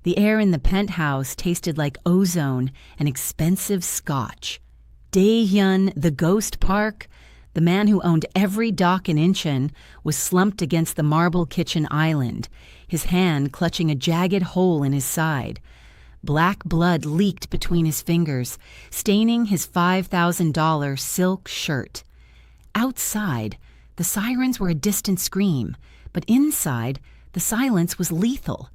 The air in the penthouse tasted like ozone and expensive scotch. Dae-hyun, the ghost Park, the man who owned every dock in Incheon, was slumped against the marble kitchen island, his hand clutching a jagged hole in his side. Black blood leaked between his fingers, staining his $5,000 silk shirt. Outside, the sirens were a distant scream, but inside, the silence was lethal.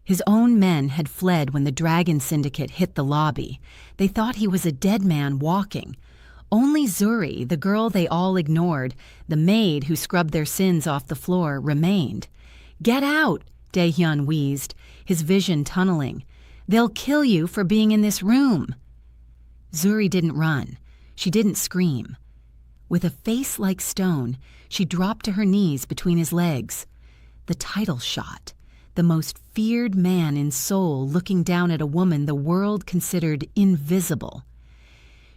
His own men had fled when the Dragon Syndicate hit the lobby. They thought he was a dead man walking. Only Zuri, the girl they all ignored, the maid who scrubbed their sins off the floor, remained. "Get out!" Dae-hyun wheezed, his vision tunneling. "They'll kill you for being in this room." Zuri didn't run. She didn't scream. With a face like stone, she dropped to her knees between his legs. The title shot. The most feared man in Seoul looking down at a woman the world considered invisible.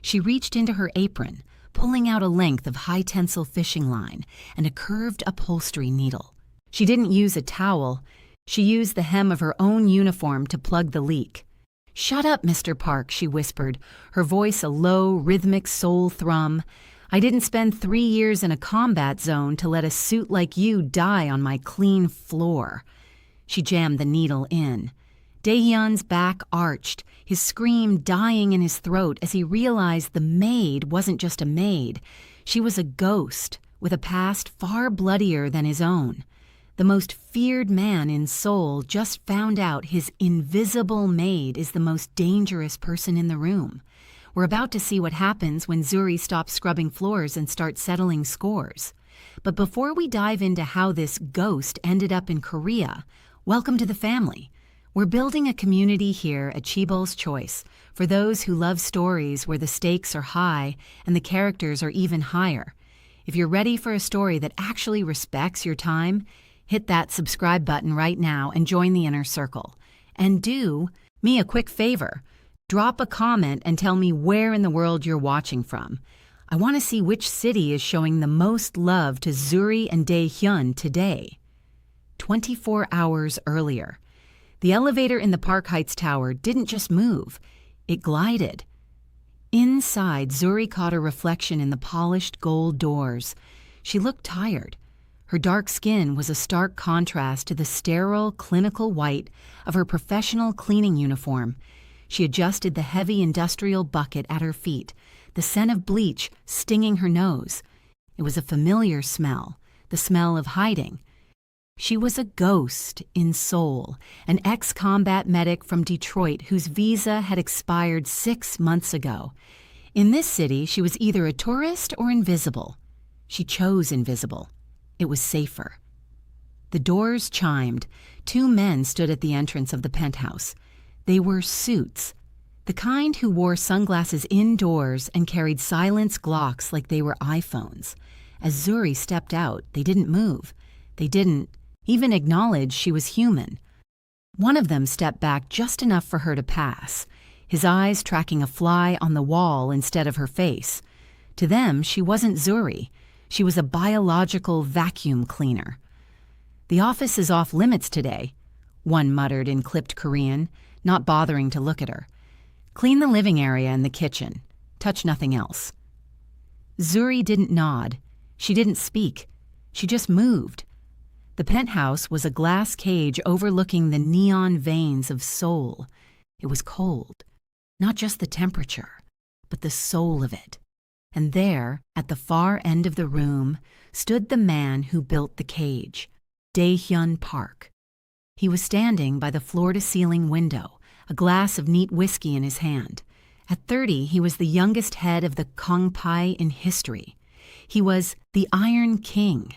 She reached into her apron, pulling out a length of high-tensile fishing line and a curved upholstery needle. She didn't use a towel. She used the hem of her own uniform to plug the leak. "Shut up, Mr. Park," she whispered, her voice a low, rhythmic soul thrum. "I didn't spend 3 years in a combat zone to let a suit like you die on my clean floor." She jammed the needle in. Dae-hyun's back arched, his scream dying in his throat as he realized the maid wasn't just a maid. She was a ghost with a past far bloodier than his own. The most feared man in Seoul just found out his invisible maid is the most dangerous person in the room. We're about to see what happens when Zuri stops scrubbing floors and starts settling scores. But before we dive into how this ghost ended up in Korea, welcome to the family. We're building a community here at Chibol's Choice for those who love stories where the stakes are high and the characters are even higher. If you're ready for a story that actually respects your time, hit that subscribe button right now and join the inner circle. And do me a quick favor. Drop a comment and tell me where in the world you're watching from. I want to see which city is showing the most love to Zuri and Dae-hyun today. 24 hours earlier, the elevator in the Park Heights Tower didn't just move, it glided. Inside, Zuri caught a reflection in the polished gold doors. She looked tired. Her dark skin was a stark contrast to the sterile, clinical white of her professional cleaning uniform. She adjusted the heavy industrial bucket at her feet, the scent of bleach stinging her nose. It was a familiar smell, the smell of hiding. She was a ghost in Seoul, an ex-combat medic from Detroit whose visa had expired 6 months ago. In this city, she was either a tourist or invisible. She chose invisible. It was safer. The doors chimed. 2 men stood at the entrance of the penthouse. They were suits, the kind who wore sunglasses indoors and carried silenced Glocks like they were iPhones. As Zuri stepped out, they didn't move. They didn't even acknowledge she was human. One of them stepped back just enough for her to pass, his eyes tracking a fly on the wall instead of her face. To them, she wasn't Zuri. She was a biological vacuum cleaner. "The office is off limits today," one muttered in clipped Korean, not bothering to look at her. "Clean the living area and the kitchen. Touch nothing else." Zuri didn't nod. She didn't speak. She just moved. The penthouse was a glass cage overlooking the neon veins of Seoul. It was cold. Not just the temperature, but the soul of it. And there, at the far end of the room, stood the man who built the cage, Dae-hyun Park. He was standing by the floor-to-ceiling window, a glass of neat whiskey in his hand. At 30, he was the youngest head of the Kongpai in history. He was the Iron King,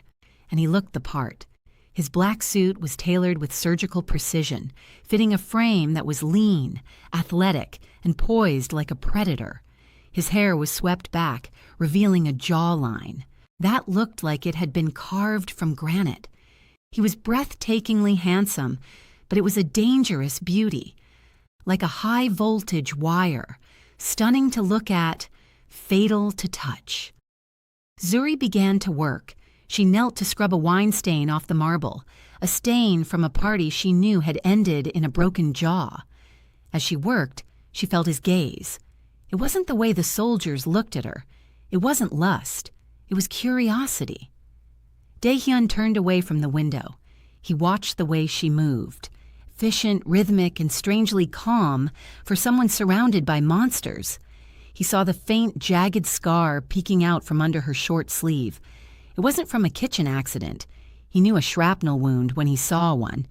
and he looked the part. His black suit was tailored with surgical precision, fitting a frame that was lean, athletic, and poised like a predator. His hair was swept back, revealing a jawline. That looked like it had been carved from granite. He was breathtakingly handsome, but it was a dangerous beauty, like a high-voltage wire, stunning to look at, fatal to touch. Zuri began to work. She knelt to scrub a wine stain off the marble. a stain from a party she knew had ended in a broken jaw. As she worked, she felt his gaze. It wasn't the way the soldiers looked at her. It wasn't lust. It was curiosity. Dae-hyun turned away from the window. He watched the way she moved, efficient, rhythmic, and strangely calm for someone surrounded by monsters. He saw the faint, jagged scar peeking out from under her short sleeve. It wasn't from a kitchen accident. He knew a shrapnel wound when he saw one.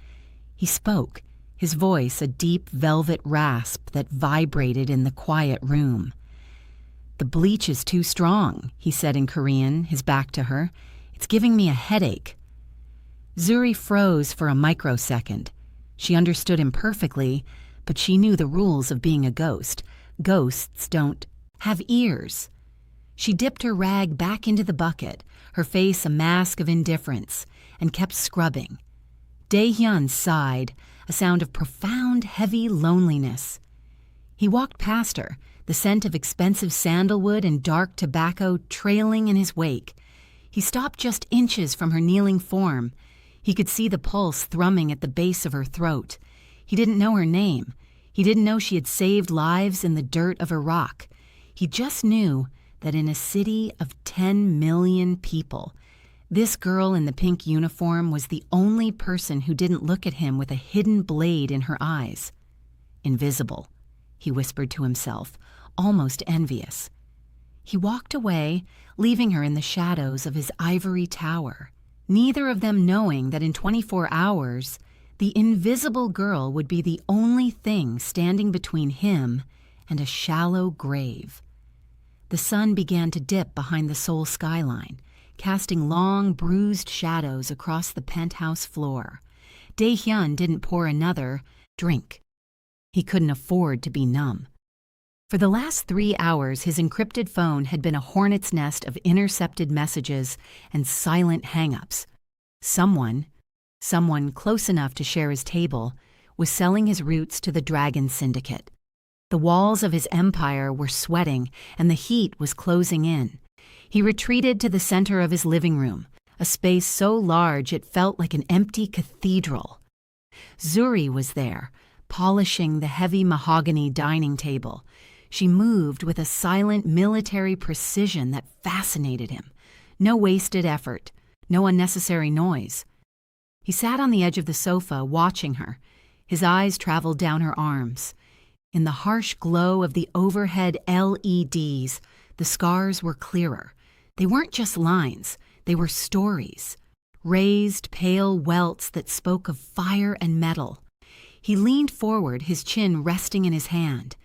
He spoke, his voice a deep velvet rasp that vibrated in the quiet room. "The bleach is too strong," he said in Korean, his back to her. "It's giving me a headache." Zuri froze for a microsecond. She understood him perfectly, but she knew the rules of being a ghost. Ghosts don't have ears. She dipped her rag back into the bucket, her face a mask of indifference, and kept scrubbing. Dae-hyun sighed, a sound of profound, heavy loneliness. He walked past her, the scent of expensive sandalwood and dark tobacco trailing in his wake. He stopped just inches from her kneeling form. He could see the pulse thrumming at the base of her throat. He didn't know her name. He didn't know she had saved lives in the dirt of Iraq. He just knew that in a city of 10 million people, this girl in the pink uniform was the only person who didn't look at him with a hidden blade in her eyes. "Invisible," he whispered to himself, almost envious. He walked away, leaving her in the shadows of his ivory tower, neither of them knowing that in 24 hours, the invisible girl would be the only thing standing between him and a shallow grave. The sun began to dip behind the Seoul skyline, casting long, bruised shadows across the penthouse floor. Dae-hyun didn't pour another drink. He couldn't afford to be numb. For the last 3 hours, his encrypted phone had been a hornet's nest of intercepted messages and silent hang-ups. Someone close enough to share his table, was selling his roots to the Dragon Syndicate. The walls of his empire were sweating, and the heat was closing in. He retreated to the center of his living room, a space so large it felt like an empty cathedral. Zuri was there, polishing the heavy mahogany dining table. She moved with a silent military precision that fascinated him. No wasted effort, no unnecessary noise. He sat on the edge of the sofa, watching her. His eyes traveled down her arms. In the harsh glow of the overhead LEDs, the scars were clearer. They weren't just lines, they were stories. Raised, pale welts that spoke of fire and metal. He leaned forward, his chin resting in his hand.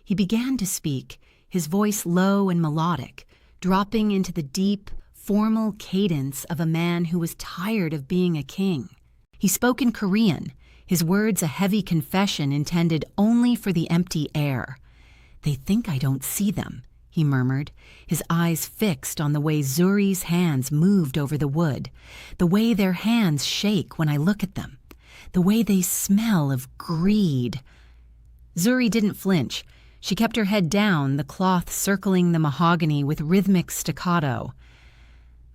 He began to speak, his voice low and melodic, dropping into the deep, formal cadence of a man who was tired of being a king. He spoke in Korean, his words a heavy confession intended only for the empty air. "They think I don't see them," he murmured, his eyes fixed on the way Zuri's hands moved over the wood, the way their hands shake when I look at them, the way they smell of greed. Zuri didn't flinch. She kept her head down, the cloth circling the mahogany with rhythmic staccato.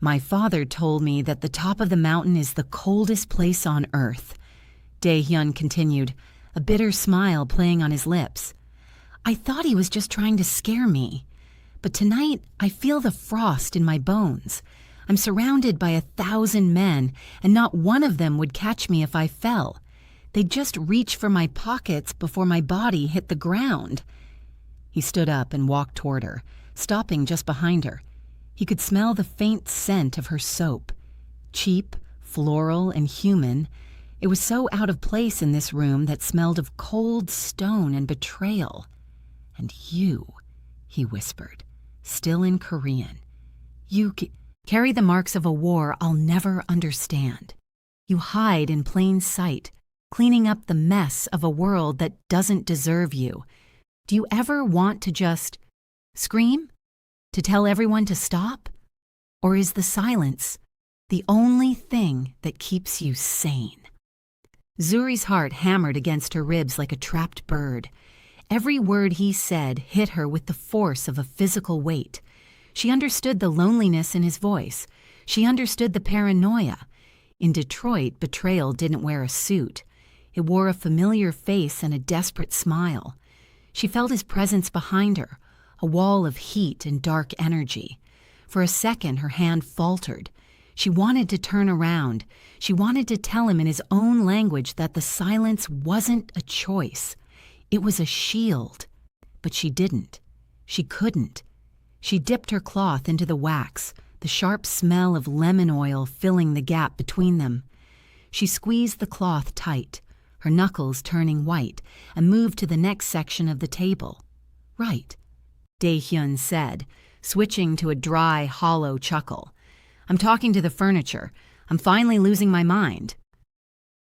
"My father told me that the top of the mountain is the coldest place on earth," Dae-hyun continued, a bitter smile playing on his lips. "I thought he was just trying to scare me. But tonight, I feel the frost in my bones. I'm surrounded by 1,000 men, and not one of them would catch me if I fell. They'd just reach for my pockets before my body hit the ground." He stood up and walked toward her, stopping just behind her. He could smell the faint scent of her soap. Cheap, floral, and human, it was so out of place in this room that smelled of cold stone and betrayal. "And you," he whispered, still in Korean, "you carry the marks of a war I'll never understand. You hide in plain sight, cleaning up the mess of a world that doesn't deserve you. Do you ever want to just scream? To tell everyone to stop? Or is the silence the only thing that keeps you sane?" Zuri's heart hammered against her ribs like a trapped bird. Every word he said hit her with the force of a physical weight. She understood the loneliness in his voice. She understood the paranoia. In Detroit, Betrayal didn't wear a suit. It wore a familiar face and a desperate smile. She felt his presence behind her, a wall of heat and dark energy. For a second, her hand faltered. She wanted to turn around. She wanted to tell him in his own language that the silence wasn't a choice. It was a shield. But she didn't. She couldn't. She dipped her cloth into the wax, the sharp smell of lemon oil filling the gap between them. She squeezed the cloth tight, her knuckles turning white, and moved to the next section of the table. "Right," Dae-hyun said, switching to a dry, hollow chuckle. "I'm talking to the furniture. I'm finally losing my mind."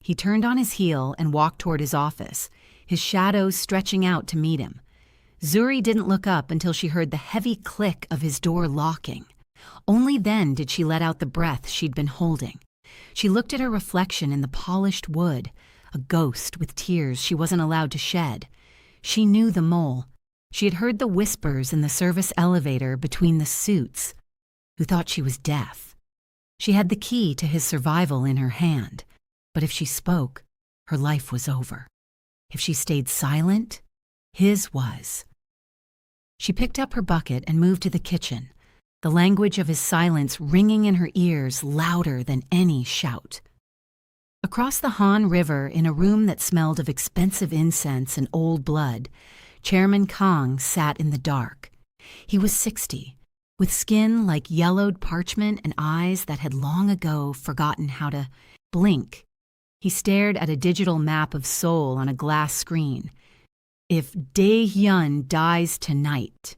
He turned on his heel and walked toward his office, his shadows stretching out to meet him. Zuri didn't look up until she heard the heavy click of his door locking. Only then did she let out the breath she'd been holding. She looked at her reflection in the polished wood, a ghost with tears she wasn't allowed to shed. She knew the mole. She had heard the whispers in the service elevator between the suits, who thought she was deaf. She had the key to his survival in her hand, but if she spoke, her life was over. If she stayed silent, his was. She picked up her bucket and moved to the kitchen, the language of his silence ringing in her ears louder than any shout. Across the Han River, in a room that smelled of expensive incense and old blood, Chairman Kang sat in the dark. He was 60, with skin like yellowed parchment and eyes that had long ago forgotten how to blink. He stared at a digital map of Seoul on a glass screen. "If Dae-hyun dies tonight,"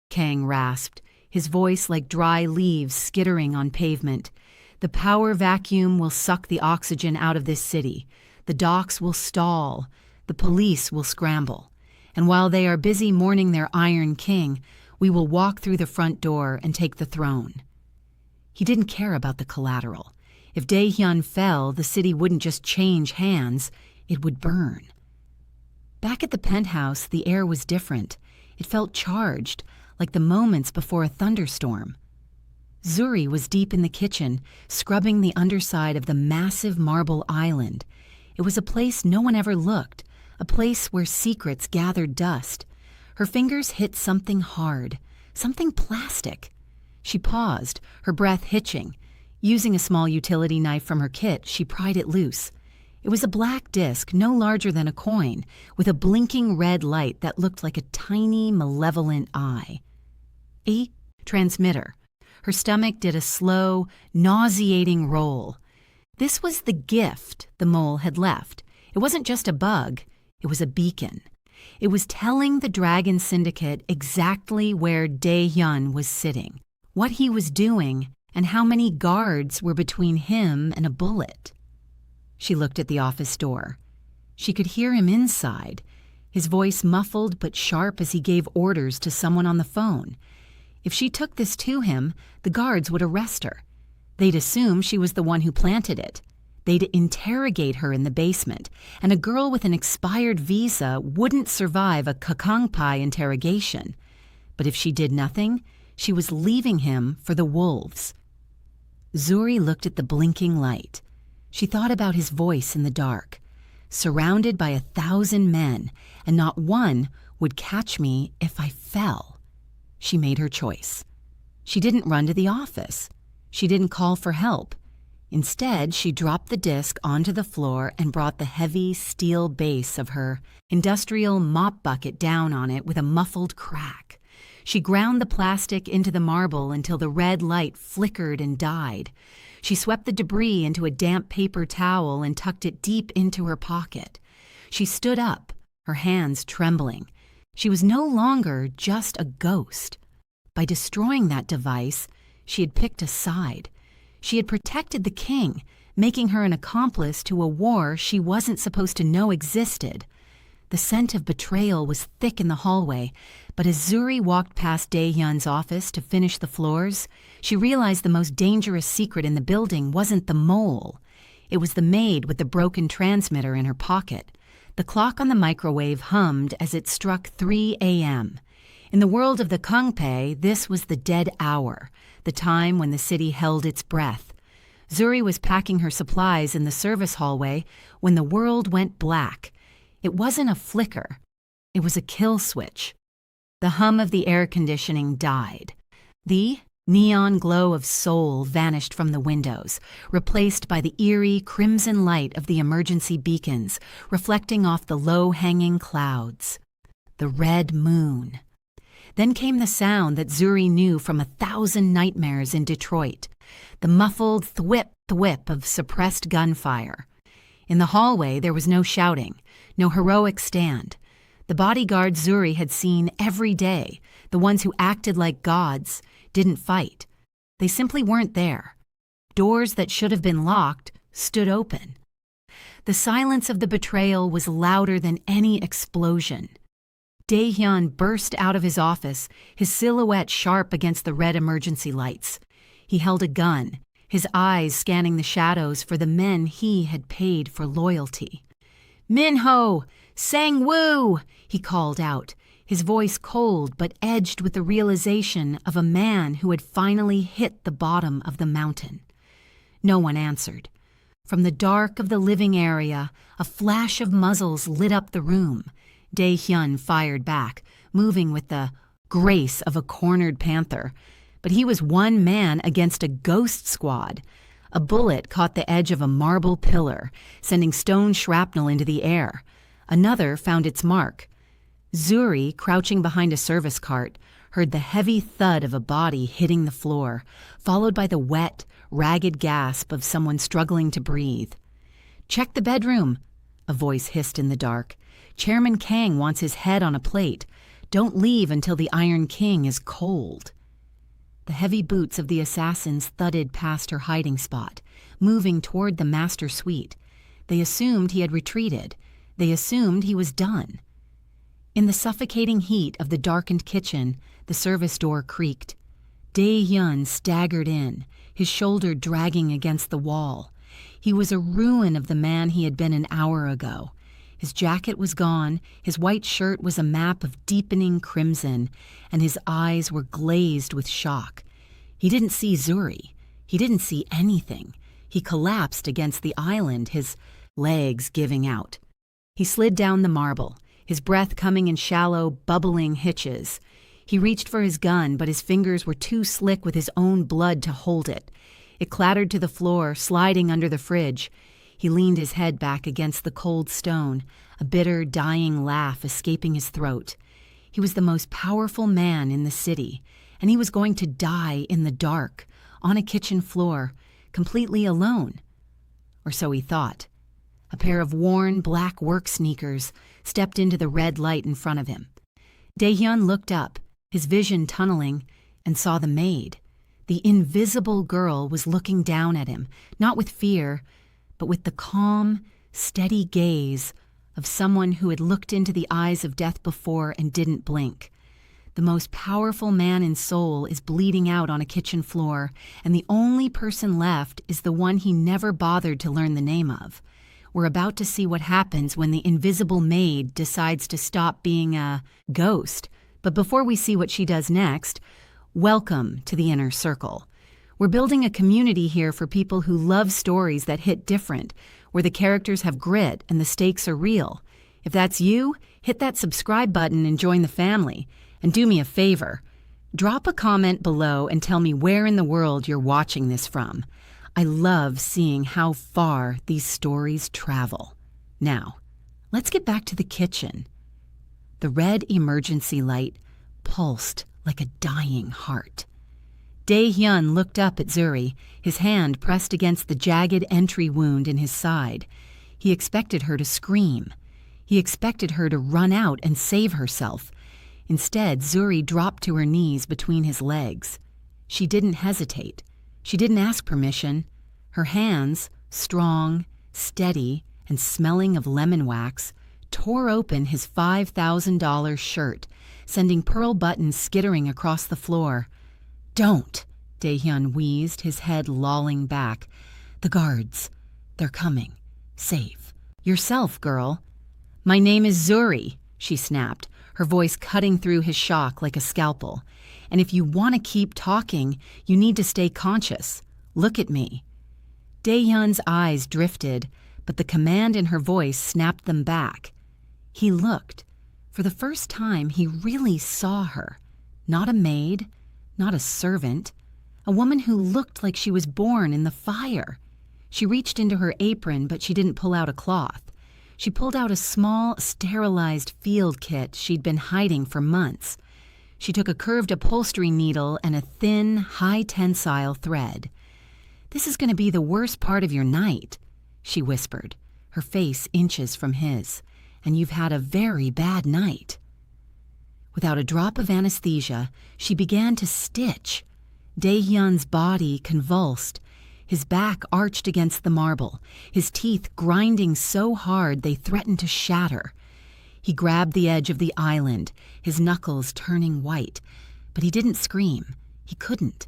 Kang rasped, his voice like dry leaves skittering on pavement, "the power vacuum will suck the oxygen out of this city. The docks will stall. The police will scramble. And while they are busy mourning their Iron King, we will walk through the front door and take the throne." He didn't care about the collateral. If Dae-hyun fell, the city wouldn't just change hands, it would burn. Back at the penthouse, the air was different. It felt charged, like the moments before a thunderstorm. Zuri was deep in the kitchen, scrubbing the underside of the massive marble island. It was a place no one ever looked, a place where secrets gathered dust. Her fingers hit something hard, something plastic. She paused, her breath hitching. Using a small utility knife from her kit, she pried it loose. It was a black disc, no larger than a coin, with a blinking red light that looked like a tiny, malevolent eye. A transmitter. Her stomach did a slow, nauseating roll. This was the gift the mole had left. It wasn't just a bug, it was a beacon. It was telling the Dragon Syndicate exactly where Dae-hyun was sitting, what he was doing, and how many guards were between him and a bullet. She looked at the office door. She could hear him inside, his voice muffled but sharp as he gave orders to someone on the phone. If she took this to him, the guards would arrest her. They'd assume she was the one who planted it. They'd interrogate her in the basement, and a girl with an expired visa wouldn't survive a kakangpai interrogation. But if she did nothing, she was leaving him for the wolves. Zuri looked at the blinking light. She thought about his voice in the dark. "Surrounded by 1,000 men, and not one would catch me if I fell." She made her choice. She didn't run to the office. She didn't call for help. Instead, she dropped the disc onto the floor and brought the heavy steel base of her industrial mop bucket down on it with a muffled crack. She ground the plastic into the marble until the red light flickered and died. She swept the debris into a damp paper towel and tucked it deep into her pocket. She stood up, her hands trembling. She was no longer just a ghost. By destroying that device, she had picked a side. She had protected the king, making her an accomplice to a war she wasn't supposed to know existed. The scent of betrayal was thick in the hallway, but as Zuri walked past Dae-hyun's office to finish the floors, she realized the most dangerous secret in the building wasn't the mole. It was the maid with the broken transmitter in her pocket. The clock on the microwave hummed as it struck 3 a.m. In the world of the Kangpei, this was the dead hour, the time when the city held its breath. Zuri was packing her supplies in the service hallway when the world went black. It wasn't a flicker. It was a kill switch. The hum of the air conditioning died. The neon glow of Seoul vanished from the windows, replaced by the eerie crimson light of the emergency beacons reflecting off the low-hanging clouds. The red moon. Then came the sound that Zuri knew from 1,000 nightmares in Detroit, the muffled thwip-thwip of suppressed gunfire. In the hallway there was no shouting, no heroic stand. The bodyguards Zuri had seen every day, the ones who acted like gods, didn't fight. They simply weren't there. Doors that should have been locked stood open. The silence of the betrayal was louder than any explosion. Dae-hyun burst out of his office, his silhouette sharp against the red emergency lights. He held a gun, his eyes scanning the shadows for the men he had paid for loyalty. "Minho! Sang-woo!" he called out, his voice cold but edged with the realization of a man who had finally hit the bottom of the mountain. No one answered. From the dark of the living area, a flash of muzzles lit up the room. Dae-hyun fired back, moving with the grace of a cornered panther. But he was one man against a ghost squad. A bullet caught the edge of a marble pillar, sending stone shrapnel into the air. Another found its mark. Zuri, crouching behind a service cart, heard the heavy thud of a body hitting the floor, followed by the wet, ragged gasp of someone struggling to breathe. "Check the bedroom," a voice hissed in the dark. "Chairman Kang wants his head on a plate. Don't leave until the Iron King is cold." The heavy boots of the assassins thudded past her hiding spot, moving toward the master suite. They assumed he had retreated. They assumed he was done. In the suffocating heat of the darkened kitchen, the service door creaked. Dae-hyun staggered in, his shoulder dragging against the wall. He was a ruin of the man he had been an hour ago. His jacket was gone, his white shirt was a map of deepening crimson, and his eyes were glazed with shock. He didn't see Zuri. He didn't see anything. He collapsed against the island, his legs giving out. He slid down the marble, his breath coming in shallow, bubbling hitches. He reached for his gun, but his fingers were too slick with his own blood to hold it. It clattered to the floor, sliding under the fridge. He leaned his head back against the cold stone, a bitter, dying laugh escaping his throat. He was the most powerful man in the city, and he was going to die in the dark, on a kitchen floor, completely alone. Or so he thought. A pair of worn black work sneakers stepped into the red light in front of him. Dae-hyun looked up, his vision tunneling, and saw the maid. The invisible girl was looking down at him, not with fear, but with the calm, steady gaze of someone who had looked into the eyes of death before and didn't blink. The most powerful man in Seoul is bleeding out on a kitchen floor, and the only person left is the one he never bothered to learn the name of. We're about to see what happens when the invisible maid decides to stop being a ghost. But before we see what she does next, welcome to the Inner Circle. We're building a community here for people who love stories that hit different, where the characters have grit and the stakes are real. If that's you, hit that subscribe button and join the family. And do me a favor, drop a comment below and tell me where in the world you're watching this from. I love seeing how far these stories travel. Now, let's get back to the kitchen. The red emergency light pulsed like a dying heart. Dae-hyun looked up at Zuri, his hand pressed against the jagged entry wound in his side. He expected her to scream. He expected her to run out and save herself. Instead, Zuri dropped to her knees between his legs. She didn't hesitate. She didn't ask permission. Her hands, strong, steady, and smelling of lemon wax, tore open his $5,000 shirt, sending pearl buttons skittering across the floor. "Don't," Dae-hyun wheezed, his head lolling back. "The guards. They're coming. Save yourself, girl." "My name is Zuri," she snapped, her voice cutting through his shock like a scalpel. "And if you want to keep talking, you need to stay conscious. Look at me." Dae-hyun's eyes drifted, but the command in her voice snapped them back. He looked. For the first time, he really saw her. Not a maid, not a servant, a woman who looked like she was born in the fire. She reached into her apron, but she didn't pull out a cloth. She pulled out a small, sterilized field kit she'd been hiding for months. She took a curved upholstery needle and a thin, high-tensile thread. "This is going to be the worst part of your night," she whispered, her face inches from his. "And you've had a very bad night." Without a drop of anesthesia, she began to stitch. Dae-hyun's body convulsed. His back arched against the marble, his teeth grinding so hard they threatened to shatter. He grabbed the edge of the island, his knuckles turning white. But he didn't scream. He couldn't.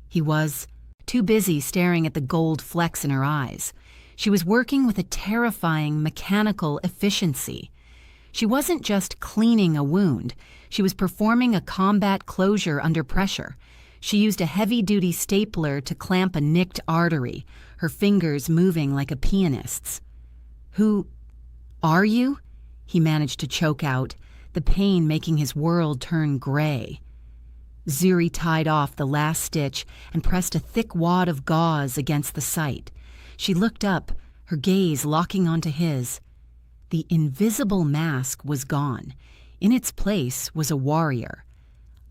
He was too busy staring at the gold flecks in her eyes. She was working with a terrifying mechanical efficiency. She wasn't just cleaning a wound. She was performing a combat closure under pressure. She used a heavy-duty stapler to clamp a nicked artery, her fingers moving like a pianist's. "Who are you?" he managed to choke out, the pain making his world turn gray. Zuri tied off the last stitch and pressed a thick wad of gauze against the site. She looked up, her gaze locking onto his. The invisible mask was gone. In its place was a warrior.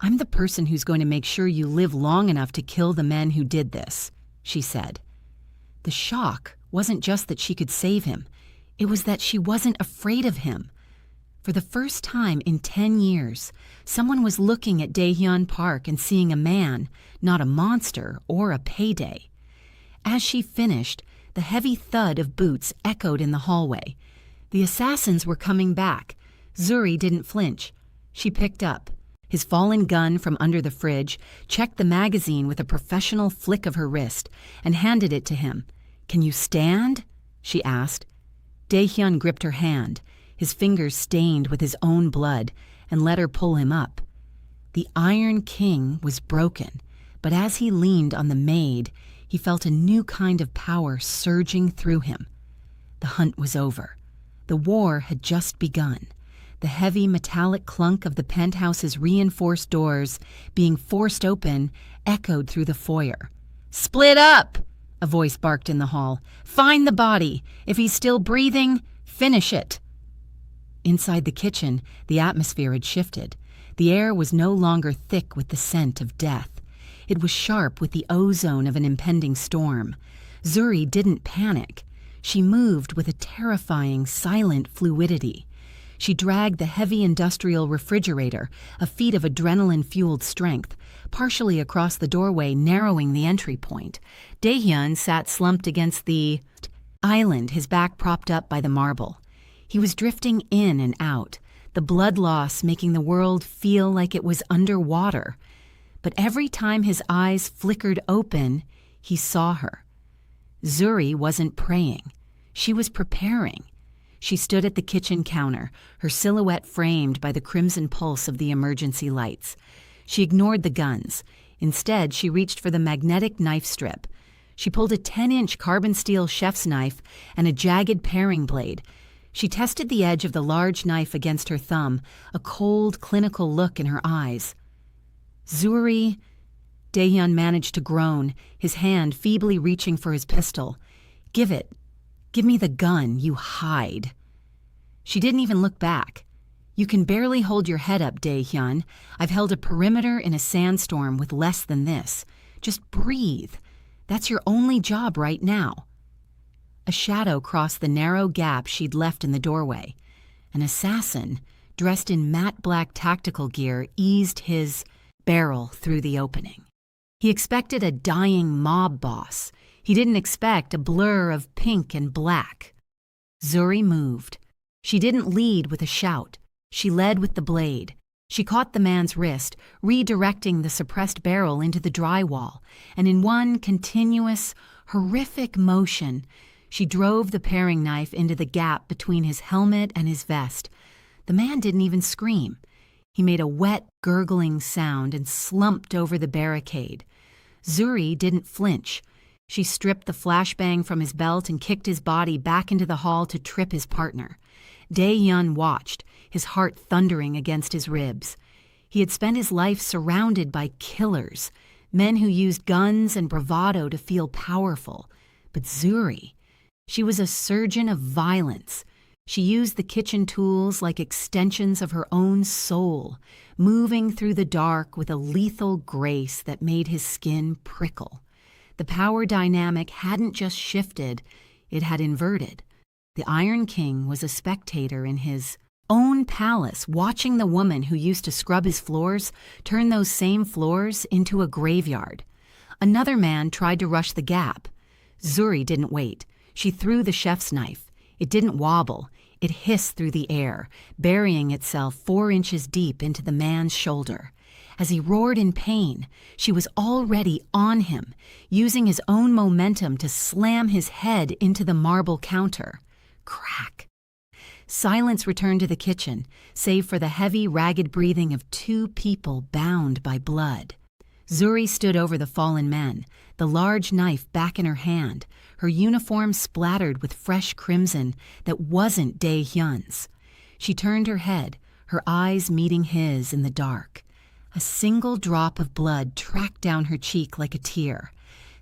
"I'm the person who's going to make sure you live long enough to kill the men who did this," she said. The shock wasn't just that she could save him. It was that she wasn't afraid of him. For the first time in 10 years, someone was looking at Dae-hyun Park and seeing a man, not a monster or a payday. As she finished, the heavy thud of boots echoed in the hallway. The assassins were coming back. Zuri didn't flinch. She picked up his fallen gun from under the fridge, checked the magazine with a professional flick of her wrist, and handed it to him. "Can you stand?" she asked. Dae-hyun gripped her hand, his fingers stained with his own blood, and let her pull him up. The Iron King was broken, but as he leaned on the Maid, he felt a new kind of power surging through him. The hunt was over. The war had just begun. The heavy metallic clunk of the penthouse's reinforced doors being forced open echoed through the foyer. "Split up!" a voice barked in the hall. "Find the body. If he's still breathing, finish it." Inside the kitchen, the atmosphere had shifted. The air was no longer thick with the scent of death. It was sharp with the ozone of an impending storm. Zuri didn't panic. She moved with a terrifying, silent fluidity. She dragged the heavy industrial refrigerator, a feat of adrenaline-fueled strength, partially across the doorway, narrowing the entry point. Dae-hyun sat slumped against the island, his back propped up by the marble. He was drifting in and out, the blood loss making the world feel like it was underwater. But every time his eyes flickered open, he saw her. Zuri wasn't praying. She was preparing. She stood at the kitchen counter, her silhouette framed by the crimson pulse of the emergency lights. She ignored the guns. Instead, she reached for the magnetic knife strip. She pulled a 10-inch carbon steel chef's knife and a jagged paring blade. She tested the edge of the large knife against her thumb, a cold, clinical look in her eyes. "Zuri," Dae-hyun managed to groan, his hand feebly reaching for his pistol. "Give it. Give me the gun, you hide." She didn't even look back. "You can barely hold your head up, Dae-hyun. I've held a perimeter in a sandstorm with less than this. Just breathe. That's your only job right now." A shadow crossed the narrow gap she'd left in the doorway. An assassin, dressed in matte black tactical gear, eased his barrel through the opening. He expected a dying mob boss. He didn't expect a blur of pink and black. Zuri moved. She didn't lead with a shout. She led with the blade. She caught the man's wrist, redirecting the suppressed barrel into the drywall, and in one continuous, horrific motion, she drove the paring knife into the gap between his helmet and his vest. The man didn't even scream. He made a wet, gurgling sound and slumped over the barricade. Zuri didn't flinch. She stripped the flashbang from his belt and kicked his body back into the hall to trip his partner. Dae-hyun watched, his heart thundering against his ribs. He had spent his life surrounded by killers, men who used guns and bravado to feel powerful. But Zuri, she was a surgeon of violence. She used the kitchen tools like extensions of her own soul, moving through the dark with a lethal grace that made his skin prickle. The power dynamic hadn't just shifted, it had inverted. The Iron King was a spectator in his own palace, watching the woman who used to scrub his floors turn those same floors into a graveyard. Another man tried to rush the gap. Zuri didn't wait. She threw the chef's knife. It didn't wobble. It hissed through the air, burying itself 4 inches deep into the man's shoulder. As he roared in pain, she was already on him, using his own momentum to slam his head into the marble counter. Crack. Silence returned to the kitchen, save for the heavy, ragged breathing of 2 people bound by blood. Zuri stood over the fallen men, the large knife back in her hand, her uniform splattered with fresh crimson that wasn't Dae-hyun's. She turned her head, her eyes meeting his in the dark. A single drop of blood tracked down her cheek like a tear.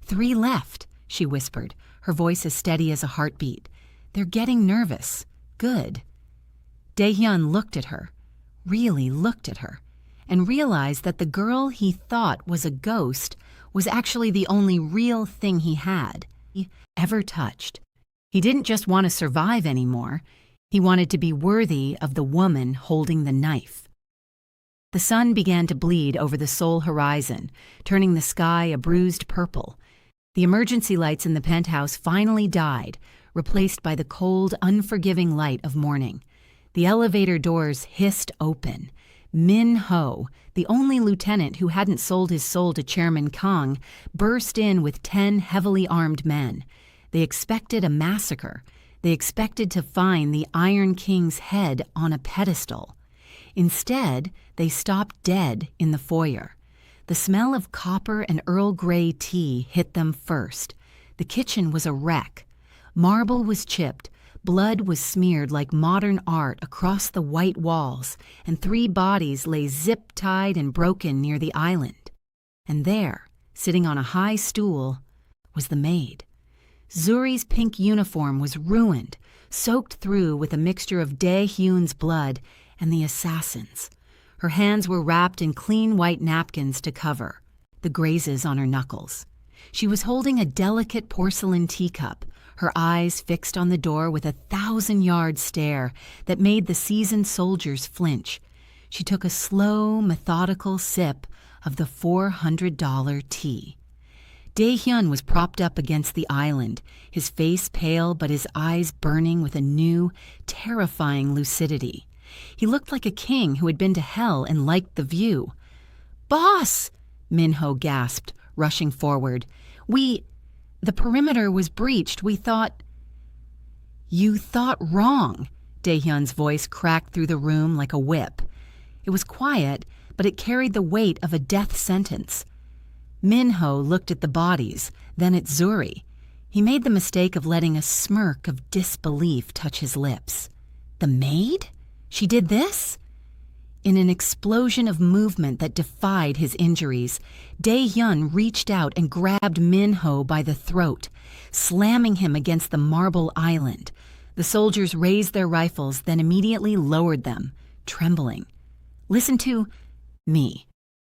3 left, she whispered, her voice as steady as a heartbeat. They're getting nervous. Good. Dae-hyun looked at her, really looked at her, and realized that the girl he thought was a ghost was actually the only real thing he had ever touched. He didn't just want to survive anymore. He wanted to be worthy of the woman holding the knife. The sun began to bleed over the Seoul horizon, turning the sky a bruised purple. The emergency lights in the penthouse finally died, replaced by the cold, unforgiving light of morning. The elevator doors hissed open. Min-ho, the only lieutenant who hadn't sold his soul to Chairman Kang, burst in with 10 heavily armed men. They expected a massacre. They expected to find the Iron King's head on a pedestal. Instead, they stopped dead in the foyer. The smell of copper and Earl Grey tea hit them first. The kitchen was a wreck. Marble was chipped. Blood was smeared like modern art across the white walls, and 3 bodies lay zip-tied and broken near the island. And there, sitting on a high stool, was the maid. Zuri's pink uniform was ruined, soaked through with a mixture of Dae-hyun's blood and the assassin's. Her hands were wrapped in clean white napkins to cover the grazes on her knuckles. She was holding a delicate porcelain teacup, her eyes fixed on the door with a 1,000-yard stare that made the seasoned soldiers flinch. She took a slow, methodical sip of the $400 tea. Dae-hyun was propped up against the island, his face pale but his eyes burning with a new, terrifying lucidity. He looked like a king who had been to hell and liked the view. "Boss!" Min-ho gasped, rushing forward. The perimeter was breached. We thought—" "You thought wrong." Dae-hyun's voice cracked through the room like a whip. It was quiet, but it carried the weight of a death sentence. Min-ho looked at the bodies, then at Zuri. He made the mistake of letting a smirk of disbelief touch his lips. "The maid? She did this?" In an explosion of movement that defied his injuries, Dae-hyun reached out and grabbed Min-ho by the throat, slamming him against the marble island. The soldiers raised their rifles, then immediately lowered them, trembling. "Listen to me,"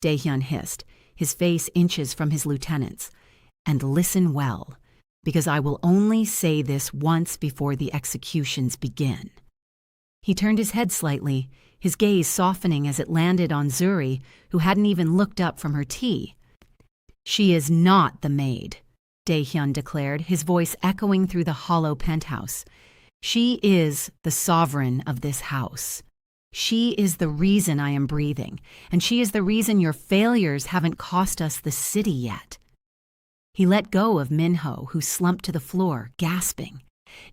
Dae-hyun hissed, his face inches from his lieutenant's. "And listen well, because I will only say this once before the executions begin." He turned his head slightly, his gaze softening as it landed on Zuri, who hadn't even looked up from her tea. "She is not the maid," Dae-hyun declared, his voice echoing through the hollow penthouse. "She is the sovereign of this house. She is the reason I am breathing, and she is the reason your failures haven't cost us the city yet." He let go of Min-ho, who slumped to the floor, gasping.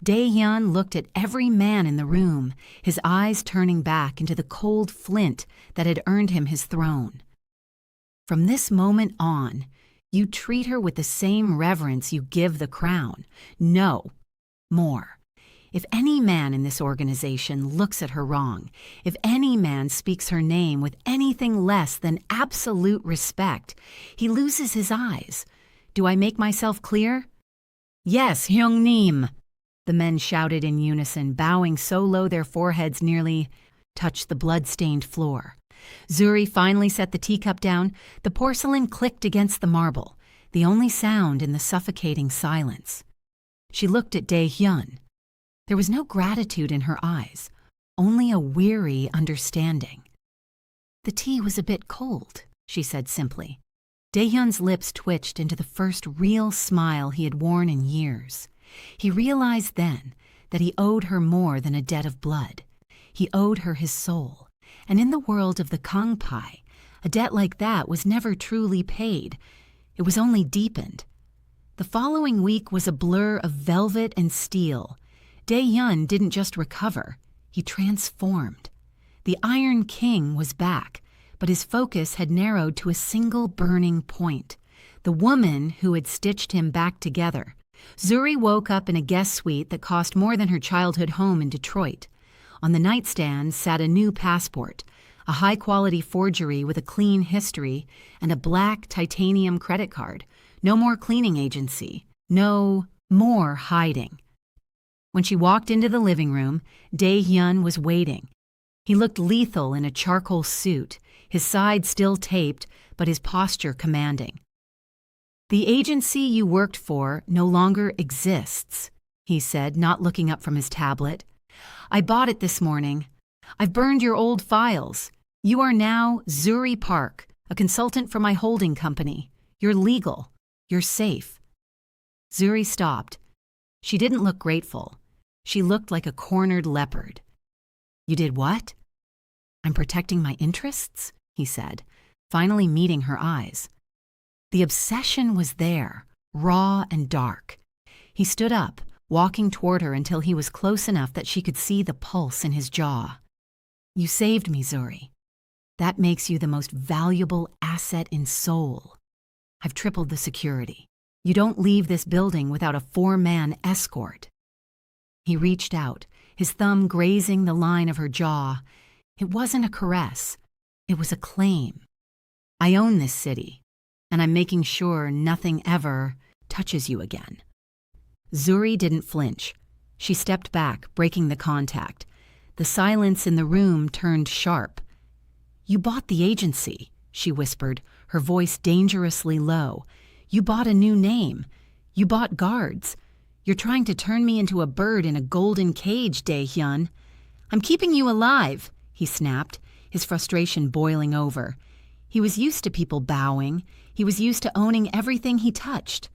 Dae-hyun looked at every man in the room, his eyes turning back into the cold flint that had earned him his throne. "From this moment on, You treat her with the same reverence you give the crown. No, more. If any man in this organization looks at her wrong, if any man speaks her name with anything less than absolute respect, he loses his eyes. Do I make myself clear? Yes, Hyungnim, the men shouted in unison, bowing so low their foreheads nearly touched the blood-stained floor. Zuri finally set the teacup down. The porcelain clicked against the marble, the only sound in the suffocating silence. She looked at Dae-hyun. There was no gratitude in her eyes, only a weary understanding. The tea was a bit cold, she said simply. Dae-hyun's lips twitched into the first real smile he had worn in years. He realized then that he owed her more than a debt of blood. He owed her his soul, and in the world of the Kangpai, a debt like that was never truly paid. It was only deepened. The following week was a blur of velvet and steel. Dae-hyun didn't just recover, he transformed. The Iron King was back, but his focus had narrowed to a single burning point, the woman who had stitched him back together. Zuri woke up in a guest suite that cost more than her childhood home in Detroit. On the nightstand sat a new passport, a high-quality forgery with a clean history, and a black titanium credit card. No more cleaning agency, no more hiding. When she walked into the living room, Dae-hyun was waiting. He looked lethal in a charcoal suit, his side still taped, but his posture commanding. "The agency you worked for no longer exists," he said, not looking up from his tablet. "I bought it this morning. I've burned your old files. You are now Zuri Park, a consultant for my holding company. You're legal. You're safe." Zuri stopped. She didn't look grateful. She looked like a cornered leopard. "You did what?" "I'm protecting my interests," he said, finally meeting her eyes. The obsession was there, raw and dark. He stood up, walking toward her until he was close enough that she could see the pulse in his jaw. "You saved me, Zuri. That makes you the most valuable asset in Seoul. I've tripled the security. You don't leave this building without a 4-man escort." He reached out, his thumb grazing the line of her jaw. It wasn't a caress. It was a claim. "I own this city, and I'm making sure nothing ever touches you again." Zuri didn't flinch. She stepped back, breaking the contact. The silence in the room turned sharp. "You bought the agency," she whispered, her voice dangerously low. "You bought a new name. You bought guards. You're trying to turn me into a bird in a golden cage, Dae-hyun." "I'm keeping you alive," he snapped, his frustration boiling over. He was used to people bowing. He was used to owning everything he touched.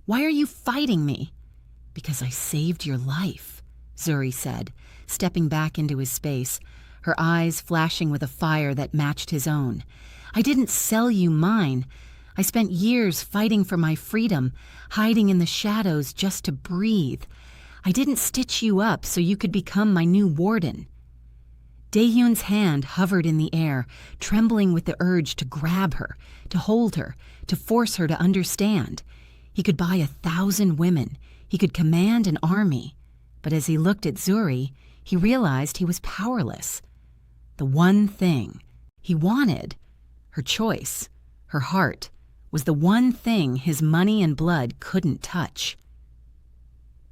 "Why are you fighting me?" "Because I saved your life," Zuri said, stepping back into his space, her eyes flashing with a fire that matched his own. "I didn't sell you mine. I spent years fighting for my freedom, hiding in the shadows just to breathe. I didn't stitch you up so you could become my new warden." Dae-hyun's hand hovered in the air, trembling with the urge to grab her, to hold her, to force her to understand. He could buy 1,000 women. He could command an army. But as he looked at Zuri, he realized he was powerless. The one thing he wanted, her choice, her heart, was the one thing his money and blood couldn't touch.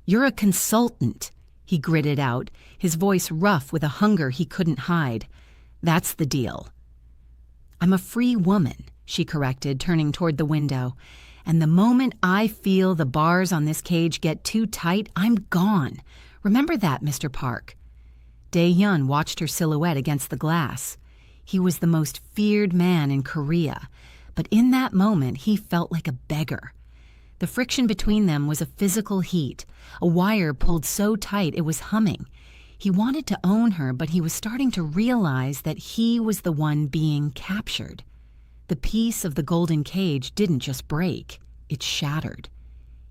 "You're a consultant," he gritted out, his voice rough with a hunger he couldn't hide. "That's the deal." "I'm a free woman," she corrected, turning toward the window. "And the moment I feel the bars on this cage get too tight, I'm gone. Remember that, Mr. Park." Dae-hyun watched her silhouette against the glass. He was the most feared man in Korea, but in that moment he felt like a beggar. The friction between them was a physical heat, a wire pulled so tight it was humming. He wanted to own her, but he was starting to realize that he was the one being captured. The piece of the golden cage didn't just break, it shattered.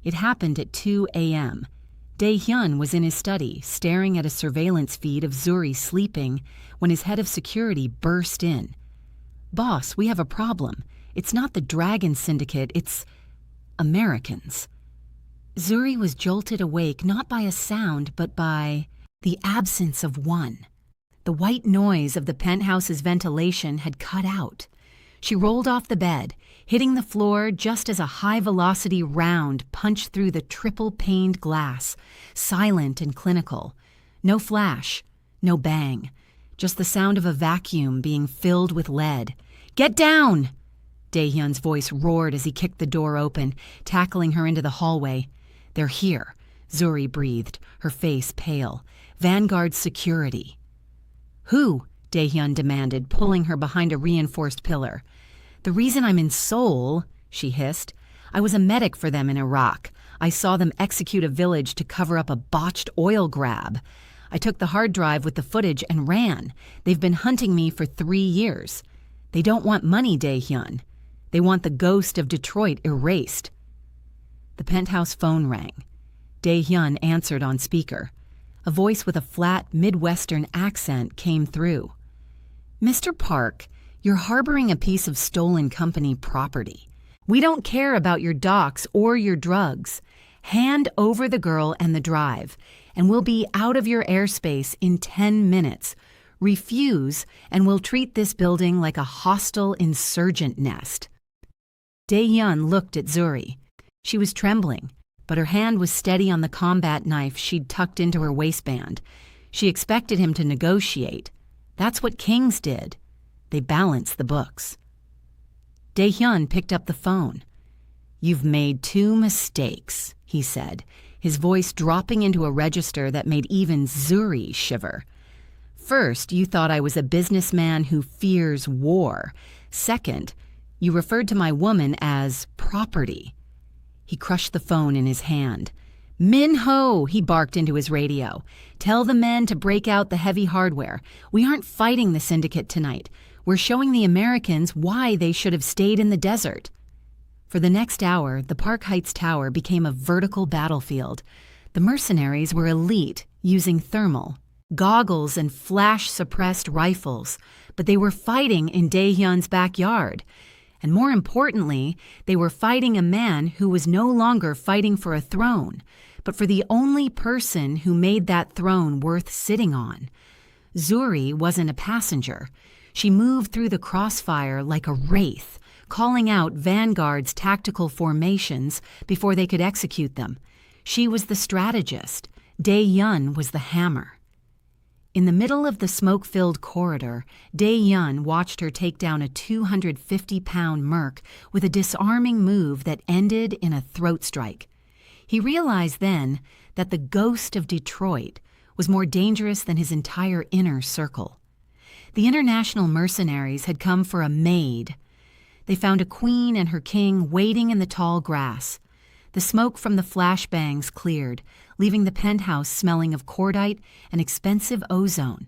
It happened at 2 a.m. Dae-hyun was in his study, staring at a surveillance feed of Zuri sleeping, when his head of security burst in. "Boss, we have a problem. It's not the Dragon Syndicate, it's Americans. Zuri was jolted awake not by a sound but by the absence of one. The white noise of the penthouse's ventilation had cut out. She rolled off the bed, hitting the floor just as a high-velocity round punched through the triple-paned glass, silent and clinical. No flash, no bang, just the sound of a vacuum being filled with lead. "Get down!" Dae-hyun's voice roared as he kicked the door open, tackling her into the hallway. "They're here," Zuri breathed, her face pale. "Vanguard security." "Who?" Dae-hyun demanded, pulling her behind a reinforced pillar. "The reason I'm in Seoul," she hissed. "I was a medic for them in Iraq. I saw them execute a village to cover up a botched oil grab. I took the hard drive with the footage and ran. They've been hunting me for 3 years. They don't want money, Dae-hyun. They want the ghost of Detroit erased." The penthouse phone rang. Dae-hyun answered on speaker. A voice with a flat, Midwestern accent came through. "Mr. Park, you're harboring a piece of stolen company property. We don't care about your docs or your drugs. Hand over the girl and the drive, and we'll be out of your airspace in 10 minutes. Refuse, and we'll treat this building like a hostile insurgent nest." Dae-hyun looked at Zuri. She was trembling, but her hand was steady on the combat knife she'd tucked into her waistband. She expected him to negotiate. That's what kings did. They balanced the books. Dae-hyun picked up the phone. "You've made 2 mistakes," he said, his voice dropping into a register that made even Zuri shiver. "First, you thought I was a businessman who fears war. Second, you referred to my woman as property." He crushed the phone in his hand. "Min-ho," he barked into his radio. "Tell the men to break out the heavy hardware. We aren't fighting the syndicate tonight. We're showing the Americans why they should have stayed in the desert." For the next hour, the Park Heights Tower became a vertical battlefield. The mercenaries were elite, using thermal, goggles and flash-suppressed rifles, but they were fighting in Dae-hyun's backyard. And more importantly, they were fighting a man who was no longer fighting for a throne, but for the only person who made that throne worth sitting on. Zuri wasn't a passenger. She moved through the crossfire like a wraith, calling out Vanguard's tactical formations before they could execute them. She was the strategist. Dae-hyun was the hammer. In the middle of the smoke-filled corridor, Dae-hyun watched her take down a 250-pound merc with a disarming move that ended in a throat strike. He realized then that the ghost of Detroit was more dangerous than his entire inner circle. The international mercenaries had come for a maid. They found a queen and her king waiting in the tall grass. The smoke from the flashbangs cleared, leaving the penthouse smelling of cordite and expensive ozone.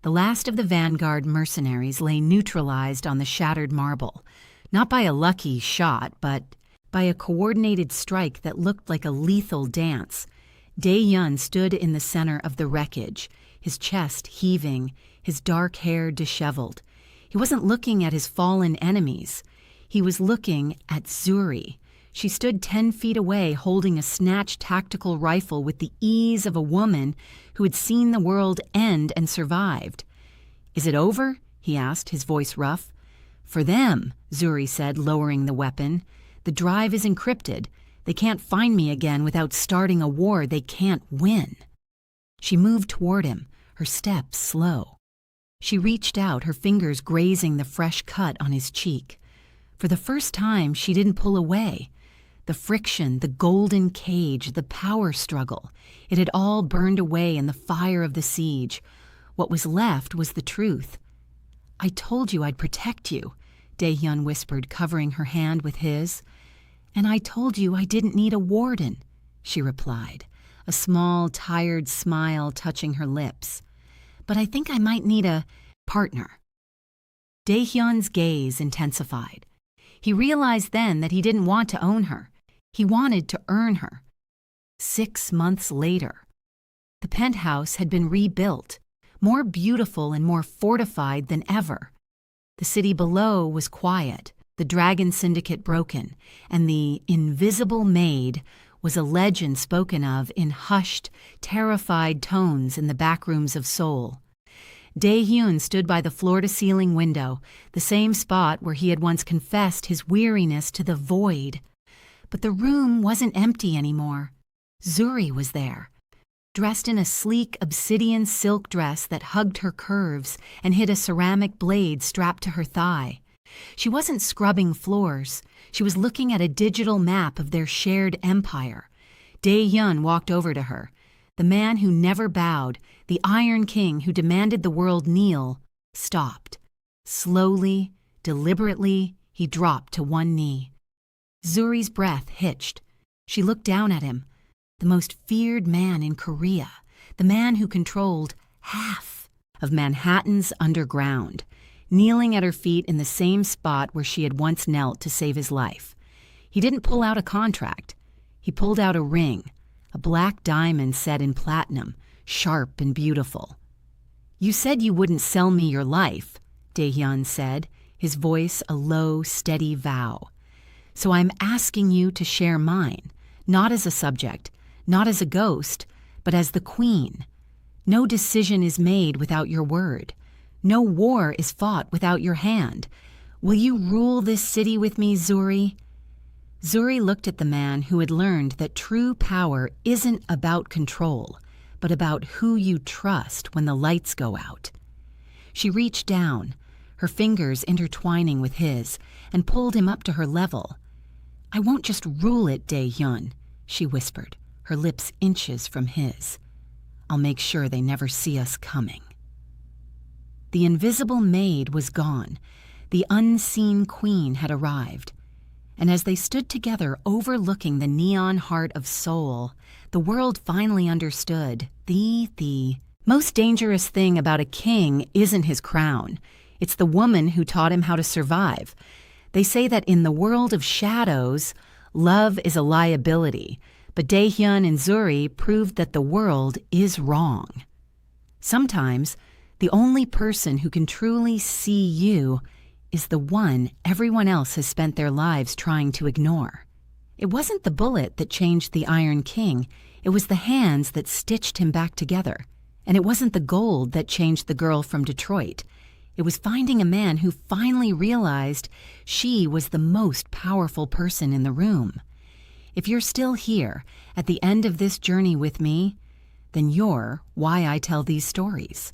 The last of the Vanguard mercenaries lay neutralized on the shattered marble, not by a lucky shot, but by a coordinated strike that looked like a lethal dance. Dae-hyun stood in the center of the wreckage, his chest heaving, his dark hair disheveled. He wasn't looking at his fallen enemies. He was looking at Zuri. She stood 10 feet away holding a snatched tactical rifle with the ease of a woman who had seen the world end and survived. "Is it over?" he asked, his voice rough. "For them," Zuri said, lowering the weapon. "The drive is encrypted. They can't find me again without starting a war they can't win." She moved toward him, her steps slow. She reached out, her fingers grazing the fresh cut on his cheek. For the first time, she didn't pull away. The friction, the golden cage, the power struggle, it had all burned away in the fire of the siege. What was left was the truth. "I told you I'd protect you," Dae-hyun whispered, covering her hand with his. "And I told you I didn't need a warden," she replied, a small, tired smile touching her lips. "But I think I might need a partner." Dae-hyun's gaze intensified. He realized then that he didn't want to own her. He wanted to earn her. 6 months later, the penthouse had been rebuilt, more beautiful and more fortified than ever. The city below was quiet. the Dragon Syndicate broken, and the invisible Maid was a legend spoken of in hushed, terrified tones in the backrooms of Seoul. Dae-hyun stood by the floor-to-ceiling window, the same spot where he had once confessed his weariness to the void. But the room wasn't empty anymore. Zuri was there, dressed in a sleek obsidian silk dress that hugged her curves and hid a ceramic blade strapped to her thigh. She wasn't scrubbing floors. She was looking at a digital map of their shared empire. Dae-hyun walked over to her. The man who never bowed, the Iron King who demanded the world kneel, stopped. Slowly, deliberately, he dropped to one knee. Zuri's breath hitched. She looked down at him. The most feared man in Korea, the man who controlled half of Manhattan's underground, kneeling at her feet in the same spot where she had once knelt to save his life. He didn't pull out a contract. He pulled out a ring, a black diamond set in platinum, sharp and beautiful. "You said you wouldn't sell me your life," Dae-hyun said, his voice a low, steady vow. "So I'm asking you to share mine, not as a subject, not as a ghost, but as the queen. No decision is made without your word. No war is fought without your hand. Will you rule this city with me, Zuri?" Zuri looked at the man who had learned that true power isn't about control, but about who you trust when the lights go out. She reached down, her fingers intertwining with his, and pulled him up to her level. "I won't just rule it, Dae-hyun," she whispered, her lips inches from his. "I'll make sure they never see us coming." The invisible Maid was gone. The unseen queen had arrived. And as they stood together overlooking the neon heart of Seoul, the world finally understood the most dangerous thing about a king isn't his crown. It's the woman who taught him how to survive. They say that in the world of shadows, love is a liability, but Dae-hyun and Zuri proved that the world is wrong. Sometimes, the only person who can truly see you is the one everyone else has spent their lives trying to ignore. It wasn't the bullet that changed the Iron King, it was the hands that stitched him back together. And it wasn't the gold that changed the girl from Detroit. It was finding a man who finally realized she was the most powerful person in the room. If you're still here, at the end of this journey with me, then you're why I tell these stories.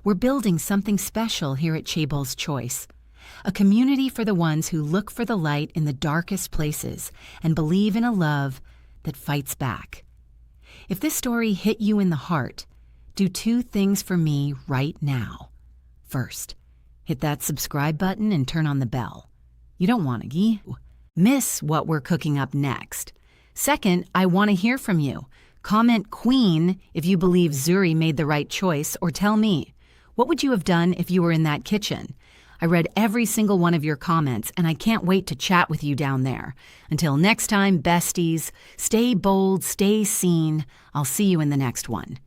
We're building something special here at Chaebol's Choice. A community for the ones who look for the light in the darkest places and believe in a love that fights back. If this story hit you in the heart, do two things for me right now. First, hit that subscribe button and turn on the bell. You don't want to miss what we're cooking up next. Second, I want to hear from you. Comment Queen if you believe Zuri made the right choice, or tell me, what would you have done if you were in that kitchen? I read every single one of your comments, and I can't wait to chat with you down there. Until next time, besties, stay bold, stay seen. I'll see you in the next one.